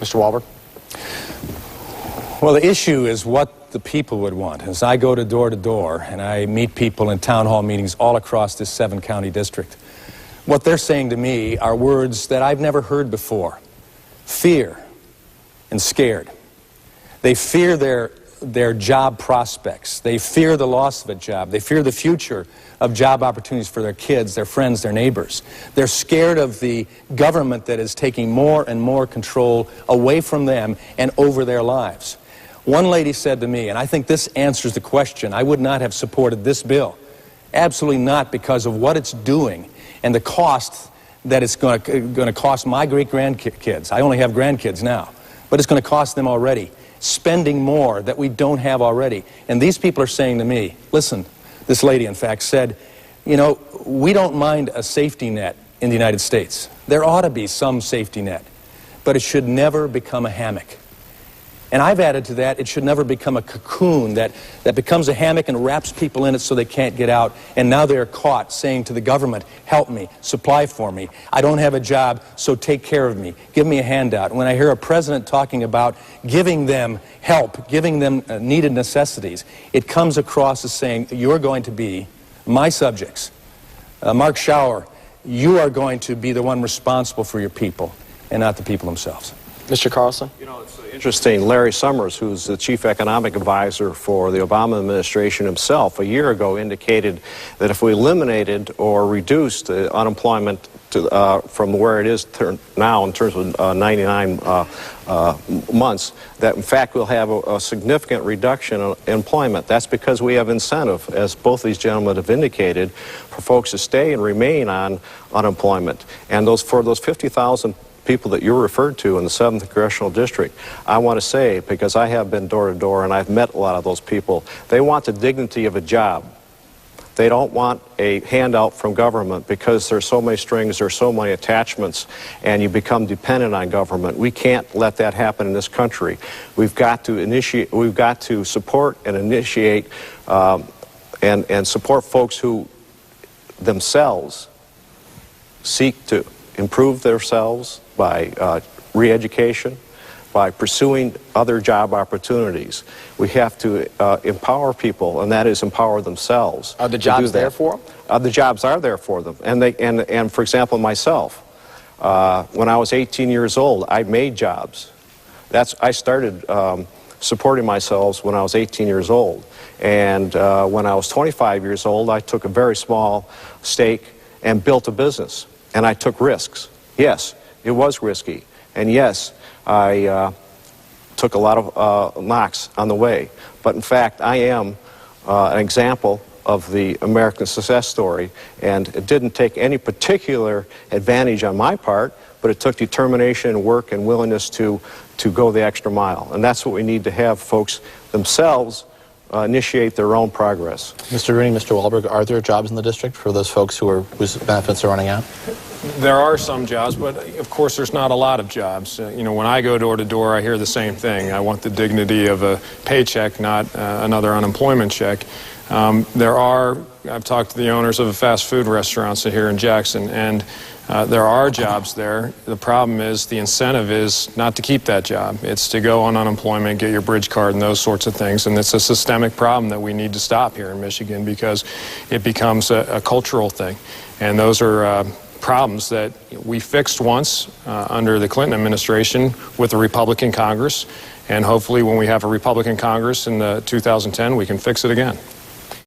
Mr. Walberg? Well, the issue is what the people would want. As I go door to door and I meet people in town hall meetings all across this 7-county district, what they're saying to me are words that I've never heard before. Fear and scared. They fear their job prospects. They fear the loss of a job. They fear the future of job opportunities for their kids, their friends, their neighbors. They're scared of the government that is taking more and more control away from them and over their lives. One lady said to me, and I think this answers the question, I would not have supported this bill. Absolutely not, because of what it's doing and the cost that it's going to cost my great-grandkids. I only have grandkids now, but it's going to cost them already, spending more that we don't have already. And these people are saying to me, listen, this lady, in fact, said, you know, we don't mind a safety net in the United States. There ought to be some safety net, but it should never become a hammock. And I've added to that, it should never become a cocoon that becomes a hammock and wraps people in it so they can't get out. And now they're caught saying to the government, help me, supply for me. I don't have a job, so take care of me. Give me a handout. When I hear a president talking about giving them help, giving them needed necessities, it comes across as saying, you're going to be my subjects. Mark Schauer, you are going to be the one responsible for your people and not the people themselves. Mr. Carlson? You know, it's interesting. Larry Summers, who's the chief economic advisor for the Obama administration himself, a year ago indicated that if we eliminated or reduced unemployment to, from where it is now in terms of 99 months, that in fact we'll have a significant reduction in employment. That's because we have incentive, as both these gentlemen have indicated, for folks to stay and remain on unemployment. And for those 50,000 people that you referred to in the 7th Congressional District, I want to say, because I have been door to door and I've met a lot of those people, they want the dignity of a job. They don't want a handout from government because there's so many strings, there's so many attachments, and you become dependent on government. We can't let that happen in this country. We've got to support and initiate and support folks who themselves seek to improve themselves by re-education, by pursuing other job opportunities. We have to empower people, and that is empower themselves. Are the jobs there for them? The jobs are there for them. And for example, myself, when I was 18 years old, I made jobs. I started supporting myself when I was 18 years old. And when I was 25 years old, I took a very small stake and built a business. And I took risks. Yes, it was risky. And yes, I took a lot of knocks on the way. But in fact, I am an example of the American success story. And it didn't take any particular advantage on my part, but it took determination and work and willingness to go the extra mile. And that's what we need to have folks themselves initiate their own progress. Mr. Rooney, Mr. Walberg, are there jobs in the district for those folks whose benefits are running out? There are some jobs, but of course there's not a lot of jobs. You know, when I go door to door, I hear the same thing. I want the dignity of a paycheck, not another unemployment check. I've talked to the owners of a fast food restaurant here in Jackson, and there are jobs there. The problem is the incentive is not to keep that job. It's to go on unemployment, get your bridge card and those sorts of things. And it's a systemic problem that we need to stop here in Michigan because it becomes a cultural thing. And those are problems that we fixed once under the Clinton administration with a Republican Congress. And hopefully when we have a Republican Congress in 2010, we can fix it again.